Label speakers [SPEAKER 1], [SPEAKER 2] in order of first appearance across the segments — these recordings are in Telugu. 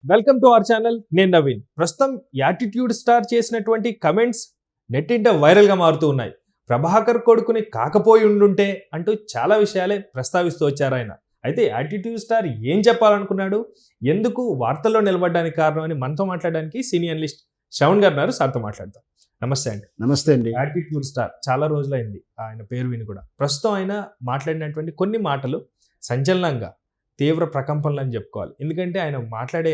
[SPEAKER 1] Welcome to our channel. నేను నవీన్. ప్రస్తుతం యాటిట్యూడ్ స్టార్ చేసినటువంటి కమెంట్స్ నెట్టింట వైరల్గా మారుతూ ఉన్నాయి. ప్రభాకర్ కొడుకుని కాకపోయి ఉండుంటే అంటూ చాలా విషయాలే ప్రస్తావిస్తూ వచ్చారు ఆయన. అయితే యాటిట్యూడ్ స్టార్ ఏం చెప్పాలనుకున్నాడు, ఎందుకు వార్తల్లో నిలబడడానికి కారణం అని మనతో మాట్లాడడానికి సీనియర్ అనలిస్ట్ శ్రవణ్ గారు ఉన్నారు. సార్తో మాట్లాడతాం. నమస్తే అండి.
[SPEAKER 2] నమస్తే అండి.
[SPEAKER 1] యాటిట్యూడ్ స్టార్ చాలా రోజులైంది ఆయన పేరు విని కూడా. ప్రస్తుతం ఆయన మాట్లాడినటువంటి కొన్ని మాటలు సంచలనంగా తీవ్ర ప్రకంపనలు అని చెప్పుకోవాలి. ఎందుకంటే ఆయన మాట్లాడే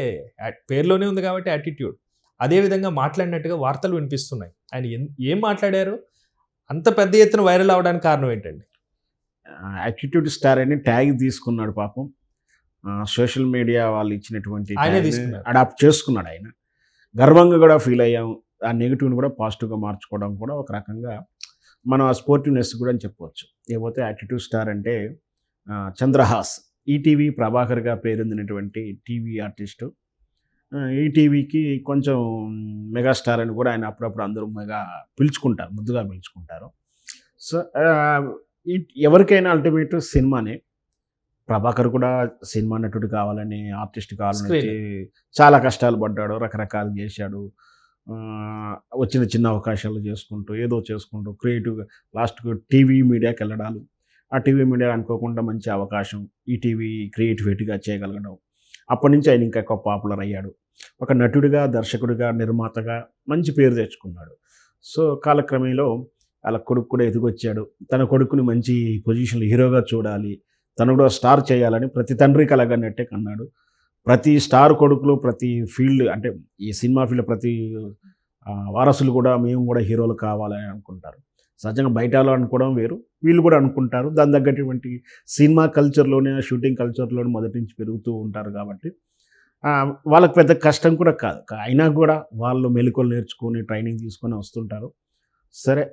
[SPEAKER 1] పేరులోనే ఉంది కాబట్టి యాటిట్యూడ్. అదేవిధంగా మాట్లాడినట్టుగా వార్తలు వినిపిస్తున్నాయి. ఆయన ఏం మాట్లాడారు, అంత పెద్ద ఎత్తున వైరల్ అవడానికి కారణం ఏంటండి?
[SPEAKER 2] యాటిట్యూడ్ స్టార్ అని ట్యాగ్ తీసుకున్నాడు పాపం. సోషల్ మీడియా వాళ్ళు ఇచ్చినటువంటి అడాప్ట్ చేసుకున్నాడు ఆయన. గర్వంగా కూడా ఫీల్ అయ్యాం. ఆ నెగిటివ్ని కూడా పాజిటివ్గా మార్చుకోవడం కూడా ఒక రకంగా మనం స్పోర్టివ్నెస్ కూడా అని చెప్పవచ్చు. లేకపోతే యాటిట్యూడ్ స్టార్ అంటే చంద్రహాస్, ఈటీవీ ప్రభాకర్గా పేరొందినటువంటి టీవీ ఆర్టిస్టు. ఈటీవీకి కొంచెం మెగాస్టార్ అని కూడా ఆయన అప్పుడప్పుడు అందరూ పిలుచుకుంటారు, ముద్దుగా పిలుచుకుంటారు. సో ఎవరికైనా అల్టిమేట్ సినిమానే. ప్రభాకర్ కూడా సినిమా నటుడు కావాలని, ఆర్టిస్ట్ కావాలని చాలా కష్టాలు పడ్డాడు, రకరకాలు చేశాడు. వచ్చిన చిన్న అవకాశాలు చేసుకుంటూ ఏదో చేసుకుంటూ క్రియేటివ్గా లాస్ట్కు టీవీ మీడియాకి వెళ్ళడాలు. ఆ టీవీ మీడియా అనుకోకుండా మంచి అవకాశం, ఈటీవీ క్రియేటివిటీగా చేయగలగడం. అప్పటి నుంచి ఆయన ఇంకా ఎక్కువ పాపులర్ అయ్యాడు. ఒక నటుడిగా, దర్శకుడిగా, నిర్మాతగా మంచి పేరు తెచ్చుకున్నాడు. సో కాలక్రమేణలో వాళ్ళ కొడుకు కూడా ఎదిగొచ్చాడు. తన కొడుకుని మంచి పొజిషన్లో హీరోగా చూడాలి, తను కూడా స్టార్ చేయాలని ప్రతి తండ్రి కలగన్నట్టే కన్నాడు. ప్రతి స్టార్ కొడుకులు, ప్రతి ఫీల్డ్ అంటే ఈ సినిమా ఫీల్డ్ ప్రతి వారసులు కూడా మేము కూడా హీరోలు కావాలని అనుకుంటారు. సహజంగా బయటలో అనుకోవడం వేరు, వీళ్ళు కూడా అనుకుంటారు. దాని తగ్గటువంటి సినిమా కల్చర్లోనే, షూటింగ్ కల్చర్లోనే మొదటి నుంచి పెరుగుతూ ఉంటారు కాబట్టి వాళ్ళకి పెద్ద కష్టం కూడా కాదు. అయినా కూడా వాళ్ళు మెలకువలు నేర్చుకొని ట్రైనింగ్ తీసుకొని వస్తుంటారు. సరే,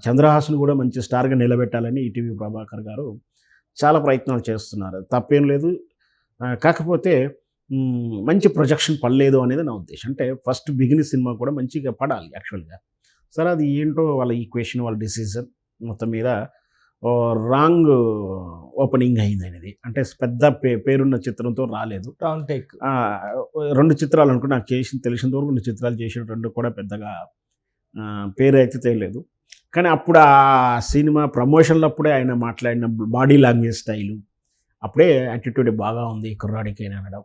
[SPEAKER 2] చంద్రహాస్ను కూడా మంచి స్టార్గా నిలబెట్టాలని ఈటీవీ ప్రభాకర్ గారు చాలా ప్రయత్నాలు చేస్తున్నారు. తప్పేం లేదు. కాకపోతే మంచి ప్రొజెక్షన్ పడలేదు అనేది నా ఉద్దేశం. అంటే ఫస్ట్ బిగిని సినిమా కూడా మంచిగా పడాలి యాక్చువల్గా. సరే, అది ఏంటో వాళ్ళ ఈక్వేషన్, వాళ్ళ డిసిజన్ మొత్తం మీద రాంగ్ ఓపెనింగ్ అయింది అనేది. అంటే పెద్ద పేరున్న చిత్రంతో రాలేదు. రెండు చిత్రాలు అనుకుంటే నాకు తెలిసినంత వరకు 2 చిత్రాలు చేసిన 2 కూడా పెద్దగా పేరు అయితే తెలియలేదు. కానీ అప్పుడు ఆ సినిమా ప్రమోషన్లు అప్పుడే ఆయన మాట్లాడిన బాడీ లాంగ్వేజ్ స్టైలు, అప్పుడే యాటిట్యూడ్ బాగా ఉంది కుర్రాడికి అని అనడం.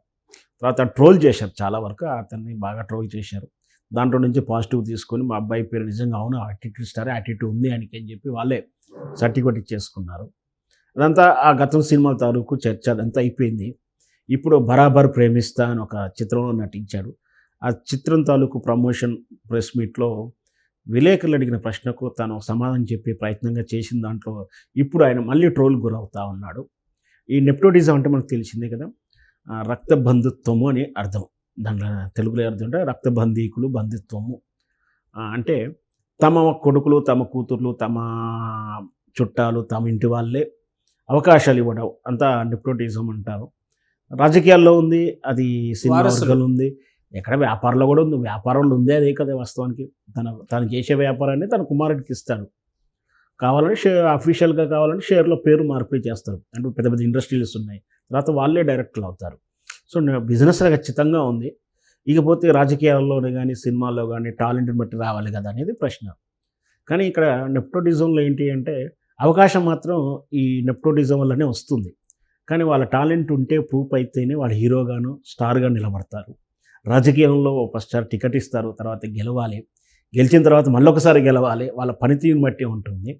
[SPEAKER 2] తర్వాత ట్రోల్ చేశారు, చాలా వరకు అతన్ని బాగా ట్రోల్ చేశారు. దాంట్లో నుంచి పాజిటివ్ తీసుకొని మా అబ్బాయి పేరు నిజంగా అవును యాటిట్యూడ్ స్టార్, యాటిట్యూడ్ ఉంది అని చెప్పి వాళ్ళే సర్టిఫికేట్ ఇచ్చేసుకున్నారు. అదంతా ఆ గతం సినిమాల తాలూకు చర్చ అదంతా అయిపోయింది. ఇప్పుడు బరాబర్ ప్రేమిస్తా అని ఒక చిత్రంలో నటించాడు. ఆ చిత్రం తాలూకు ప్రమోషన్ ప్రెస్ మీట్లో విలేకరులు అడిగిన ప్రశ్నకు తను సమాధానం చెప్పే ప్రయత్నంగా చేసిన దాంట్లో ఇప్పుడు ఆయన మళ్ళీ ట్రోల్ గురవుతా ఉన్నాడు. ఈ నెప్టోటిజం అంటే మనకు తెలిసిందే కదా, రక్త బంధుత్వము అని అర్థం. దాంట్లో తెలుగులో అర్థం అంటే రక్త బంధీకులు, బంధుత్వము అంటే తమ కొడుకులు, తమ కూతుర్లు, తమ చుట్టాలు, తమ ఇంటి వాళ్ళే అవకాశాలు ఇవ్వడం అంతా నెప్టోటిజం అంటారు. రాజకీయాల్లో ఉంది, అది సినిమా వర్గాలు ఉంది, ఎక్కడ వ్యాపారంలో కూడా ఉంది. వ్యాపారంలో ఉంది, అదే కదా వాస్తవానికి. తను చేసే వ్యాపారాన్ని తన కుమారుడికి ఇస్తాడు. కావాలని అఫీషియల్గా కావాలని షేర్లో పేరు మార్పిడి చేస్తారు. అంటే పెద్ద పెద్ద ఇండస్ట్రీస్ ఉన్నాయి, తర్వాత వాళ్ళే డైరెక్టర్లు అవుతారు. సో బిజినెస్ ఖచ్చితంగా ఉంది. ఇకపోతే రాజకీయాల్లోనే కానీ సినిమాల్లో కానీ టాలెంట్ని బట్టి రావాలి కదా అనేది ప్రశ్న. కానీ ఇక్కడ నెప్టోటిజంలో ఏంటి అంటే అవకాశం మాత్రం ఈ నెప్టోటిజం వల్లనే వస్తుంది. కానీ వాళ్ళ టాలెంట్ ఉంటే ప్రూఫ్ అయితేనే వాళ్ళు హీరోగాను, స్టార్గా నిలబడతారు. రాజకీయంలో ఫస్ట్ టికెట్ ఇస్తారు, తర్వాత గెలవాలి, గెలిచిన తర్వాత మళ్ళొకసారి గెలవాలి, వాళ్ళ పనితీరుని బట్టి ఉంటుంది.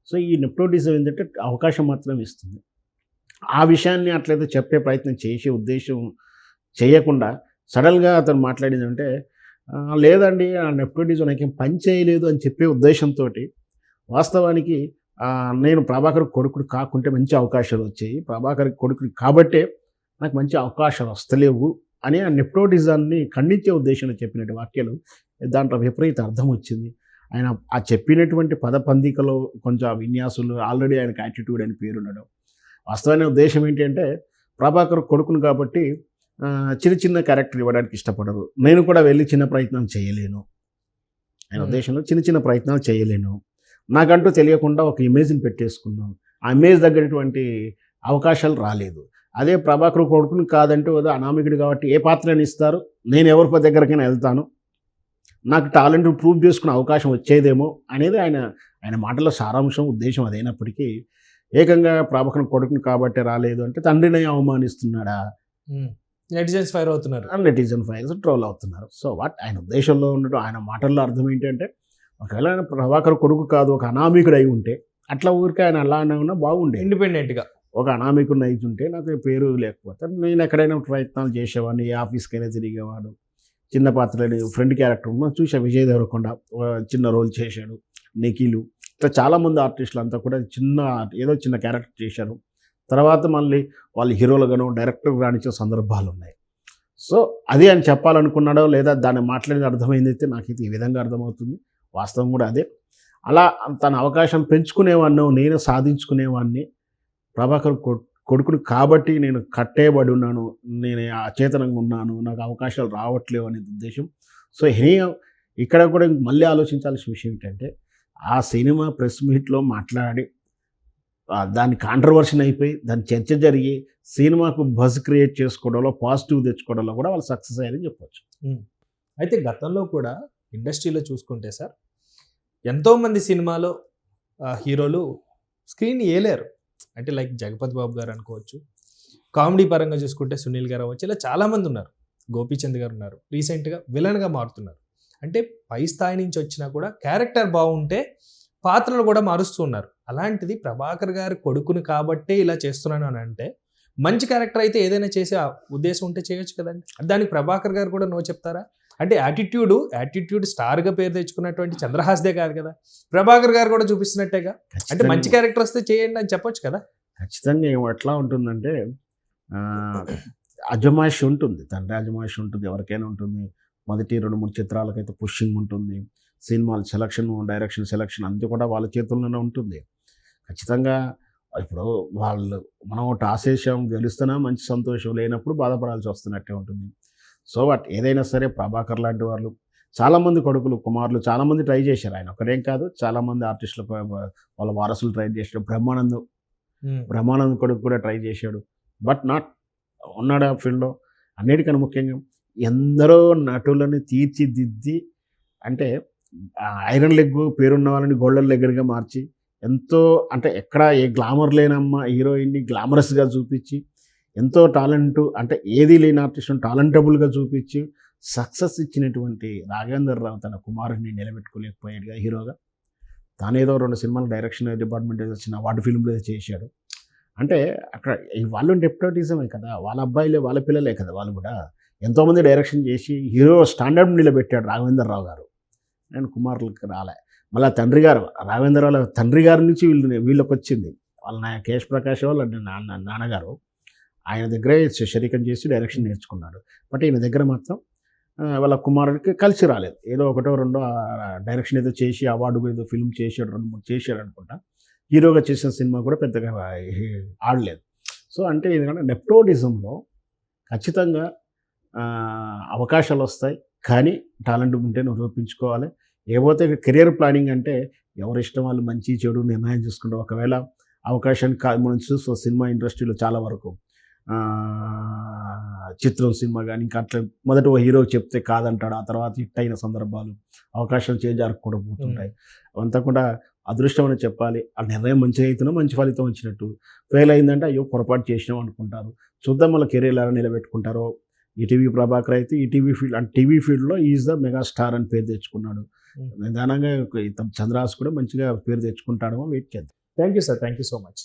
[SPEAKER 2] సో ఈ నెప్టోటిజం ఏంటంటే అవకాశం మాత్రం ఇస్తుంది. ఆ విషయాన్ని అట్లయితే చెప్పే ప్రయత్నం చేసే ఉద్దేశం చేయకుండా సడన్గా అతను మాట్లాడిందంటే లేదండి ఆ నెప్టోటిజం నాకేం పని చేయలేదు అని చెప్పే ఉద్దేశంతో వాస్తవానికి నేను ప్రభాకర్ కొడుకుడు కాకుంటే మంచి అవకాశాలు వచ్చాయి, ప్రభాకర్ కొడుకుడు కాబట్టే నాకు మంచి అవకాశాలు వస్తలేవు అని ఆ నెప్టోటిజాన్ని ఖండించే ఉద్దేశంలో చెప్పినట్టు వాక్యాలు దాంట్లో విపరీత అర్థం వచ్చింది. ఆయన ఆ చెప్పినటువంటి పదపందికలో కొంచెం ఆ విన్యాసులు ఆల్రెడీ ఆయనకు యాటిట్యూడ్ అని పేరు ఉండడం. వాస్తవమైన ఉద్దేశం ఏంటి అంటే ప్రభాకర్ కొడుకును కాబట్టి చిన్న చిన్న క్యారెక్టర్ ఇవ్వడానికి ఇష్టపడరు. నేను కూడా వెళ్ళి చిన్న ప్రయత్నం చేయలేను, ఆయన ఉద్దేశంలో చిన్న చిన్న ప్రయత్నాలు చేయలేను, నాకంటూ తెలియకుండా ఒక ఇమేజ్ని పెట్టేసుకున్నాను, ఆ ఇమేజ్ తగ్గటువంటి అవకాశాలు రాలేదు. అదే ప్రభాకర్ కొడుకుని కాదంటే ఏదో అనామికుడు కాబట్టి ఏ పాత్రని ఇస్తారు, నేను ఎవరి దగ్గరకైనా వెళ్తాను, నాకు టాలెంట్ ప్రూవ్ చేసుకునే అవకాశం వచ్చేదేమో అనేది ఆయన మాటల సారాంశం, ఉద్దేశం అదైనప్పటికీ ఏకంగా ప్రభాకర్ కొడుకుని కాబట్టి రాలేదు అంటే తండ్రిని అవమానిస్తున్నాడా,
[SPEAKER 1] నెటిజన్స్ ఫైర్ అవుతున్నారు,
[SPEAKER 2] నెటిజన్ ఫైర్స్ ట్రోల్ అవుతున్నారు. సో వాట్ ఆయన ఉద్దేశంలో ఉండడం, ఆయన మాటల్లో అర్థం ఏంటంటే ఒకవేళ ఆయన ప్రభాకర్ కొడుకు కాదు ఒక అనామికుడు అయి ఉంటే అట్లా ఊరికే ఆయన అలా ఉన్నా బాగుండే,
[SPEAKER 1] ఇండిపెండెంట్గా
[SPEAKER 2] ఒక అనామికుడిని అయి ఉంటే నాకు పేరు లేకపోతే నేను ఎక్కడైనా ప్రయత్నాలు చేసేవాడిని, ఏ ఆఫీస్కైనా తిరిగేవాడు, చిన్న పాత్రని ఫ్రెండ్ క్యారెక్టర్ చూసా, విజయ్ దేవరకొండ చిన్న రోల్ చేశాడు, నిఖిలు, ఇట్లా చాలామంది ఆర్టిస్టులు అంతా కూడా ఏదో చిన్న క్యారెక్టర్ చేశారు. తర్వాత మళ్ళీ వాళ్ళు హీరోలుగాను డైరెక్టర్ రాణించిన సందర్భాలు ఉన్నాయి. సో అది ఆయన చెప్పాలనుకున్నాడో లేదా దాన్ని మాట్లాడిన అర్థమైంది అయితే నాకైతే ఈ విధంగా అర్థమవుతుంది. వాస్తవం కూడా అదే. అలా తన అవకాశం పెంచుకునేవాడిని, నేను సాధించుకునేవాడిని, ప్రభాకర్ కొడుకుని కాబట్టి నేను కట్టేయబడి ఉన్నాను, నేను అచేతనంగా ఉన్నాను, నాకు అవకాశాలు రావట్లేవు అనే ఉద్దేశం. సో ఇక్కడ కూడా మళ్ళీ ఆలోచించాల్సిన విషయం ఏంటంటే ఆ సినిమా ప్రెస్ మీట్లో మాట్లాడి దాని కాంట్రవర్షన్ అయిపోయి దాని చర్చ జరిగి సినిమాకు బజ్ క్రియేట్ చేసుకోవడంలో, పాజిటివ్ తెచ్చుకోవడంలో కూడా వాళ్ళు సక్సెస్ అయ్యారని చెప్పొచ్చు.
[SPEAKER 1] అయితే గతంలో కూడా ఇండస్ట్రీలో చూసుకుంటే సార్ ఎంతోమంది సినిమాలో హీరోలు స్క్రీన్ ఏలేరు, అంటే లైక్ జగపతి బాబు గారు అనుకోవచ్చు, కామెడీ పరంగా చూసుకుంటే సునీల్ గారు అవ్వచ్చు, ఇలా చాలామంది ఉన్నారు, గోపీచంద్ గారు ఉన్నారు, రీసెంట్గా విలన్గా మారుతున్నారు. అంటే పై స్థాయి నుంచి వచ్చినా కూడా క్యారెక్టర్ బాగుంటే పాత్రలు కూడా మారుస్తూ ఉన్నారు. అలాంటిది ప్రభాకర్ గారి కొడుకుని కాబట్టే ఇలా చేస్తున్నాను అని అంటే మంచి క్యారెక్టర్ అయితే ఏదైనా చేసే ఉద్దేశం ఉంటే చేయొచ్చు కదండి. దానికి ప్రభాకర్ గారు కూడా నో చెప్తారా? అంటే యాటిట్యూడ్ స్టార్గా పేరు తెచ్చుకున్నటువంటి చంద్రహాస్దే కాదు కదా, ప్రభాకర్ గారు కూడా చూపిస్తున్నట్టేగా. అంటే మంచి క్యారెక్టర్ వస్తే చేయండి అని చెప్పొచ్చు కదా.
[SPEAKER 2] ఖచ్చితంగా ఎట్లా ఉంటుందంటే అజమాయిషి ఉంటుంది, తండ్రి అజమాయిషి ఉంటుంది, ఎవరికైనా ఉంటుంది. మొదటి 2-3 చిత్రాలకైతే పుషింగ్ ఉంటుంది, సినిమాలు సెలక్షన్, డైరెక్షన్ సెలక్షన్ అంతా కూడా వాళ్ళ చేతుల్లోనే ఉంటుంది. ఖచ్చితంగా ఇప్పుడు మనం టాస్ వేసాం, గెలుస్తున్నా మంచి సంతోషం, లేనప్పుడు బాధపడాల్సి వస్తున్నట్టే ఉంటుంది. సో ఏదైనా సరే ప్రభాకర్ లాంటి వాళ్ళు చాలామంది కొడుకులు, కుమారులు చాలామంది ట్రై చేశారు. ఆయన ఒకరేం కాదు, చాలామంది ఆర్టిస్టులు వాళ్ళ వారసులు ట్రై చేశాడు. బ్రహ్మానందం కొడుకు కూడా ట్రై చేశాడు. బట్ నాట్ ఉన్నాడు ఆ ఫీల్డ్లో. అన్నిటికన్నా ముఖ్యంగా ఎందరో నటులను తీర్చిదిద్ది, అంటే ఐరన్ లెగ్ పేరున్న వాళ్ళని గోల్డెన్ లెగ్గర్గా మార్చి, ఎంతో అంటే ఎక్కడ ఏ గ్లామర్ లేనమ్మ హీరోయిన్ని గ్లామరస్గా చూపించి, ఎంతో టాలెంట్ అంటే ఏది లేని ఆర్టిస్ట్ని టాలెంటబుల్గా చూపించి సక్సెస్ ఇచ్చినటువంటి రాఘవేంద్ర రావు తన కుమారుడిని నిలబెట్టుకోలేకపోయాడుగా హీరోగా. తానేదో 2 సినిమాలు డైరెక్షన్ డిపార్ట్మెంట్ వచ్చిన వాటి ఫిల్మ్లో చేశాడు. అంటే అక్కడ వాళ్ళు నెపోటిజమే కదా, వాళ్ళ అబ్బాయిలే, వాళ్ళ పిల్లలే కదా వాళ్ళు కూడా. ఎంతోమంది డైరెక్షన్ చేసి హీరో స్టాండర్డ్ నిలబెట్టాడు రాఘవేంద్ర రావు గారు. నేను కుమారులకు రాలే. మళ్ళీ తండ్రి గారు రాఘవేంద్రరావు తండ్రి గారి నుంచి వీళ్ళకి వచ్చింది. వాళ్ళ కేశ్ ప్రకాష్ వాళ్ళ నాన్నగారు ఆయన దగ్గరే శరీకం చేసి డైరెక్షన్ నేర్చుకున్నాడు. బట్ ఈయన దగ్గర మాత్రం వాళ్ళ కుమారుడికి కలిసి రాలేదు. ఏదో 1-2 డైరెక్షన్ ఏదో చేసి అవార్డు ఏదో ఫిల్మ్ చేసాడు, 2-3 చేశాడు అనుకుంటా. హీరోగా చేసిన సినిమా కూడా పెద్దగా ఆడలేదు. సో అంటే ఎందుకంటే నెపోటిజంలో ఖచ్చితంగా అవకాశాలు వస్తాయి, కానీ టాలెంట్ ఉంటే నిరూపించుకోవాలి. ఏపోతే కెరియర్ ప్లానింగ్ అంటే ఎవరి ఇష్టం వాళ్ళు మంచి చెడు నిర్ణయం చేసుకుంటారు. ఒకవేళ అవకాశాన్ని మనం చూస్తాం సినిమా ఇండస్ట్రీలో చాలా వరకు చిత్రం సినిమా కానీ ఇంకా అట్లా మొదట ఓ హీరో చెప్తే కాదంటాడు, ఆ తర్వాత హిట్ అయిన సందర్భాలు, అవకాశాలు చేజారకుండా పోతుంటాయి. అవంతా కూడా అదృష్టం అని చెప్పాలి. ఆ నిర్ణయం మంచిగా అవుతున్నా మంచి ఫలితం వచ్చినట్టు, ఫెయిల్ అయిందంటే అయ్యో పొరపాటు చేసినాం అనుకుంటారు. చూద్దాం వాళ్ళ కెరీర్ ఎలా నిలబెట్టుకుంటారో. ఈటీవీ ప్రభాకర్ అయితే టీవీ ఫీల్డ్లో ఈజ్ ద మెగా స్టార్ అని పేరు తెచ్చుకున్నాడు. నిదానంగా చంద్రహాస్ కూడా మంచిగా పేరు తెచ్చుకుంటాడేమో, వెయిట్ చేద్దాం.
[SPEAKER 1] Thank you sir, thank you so much.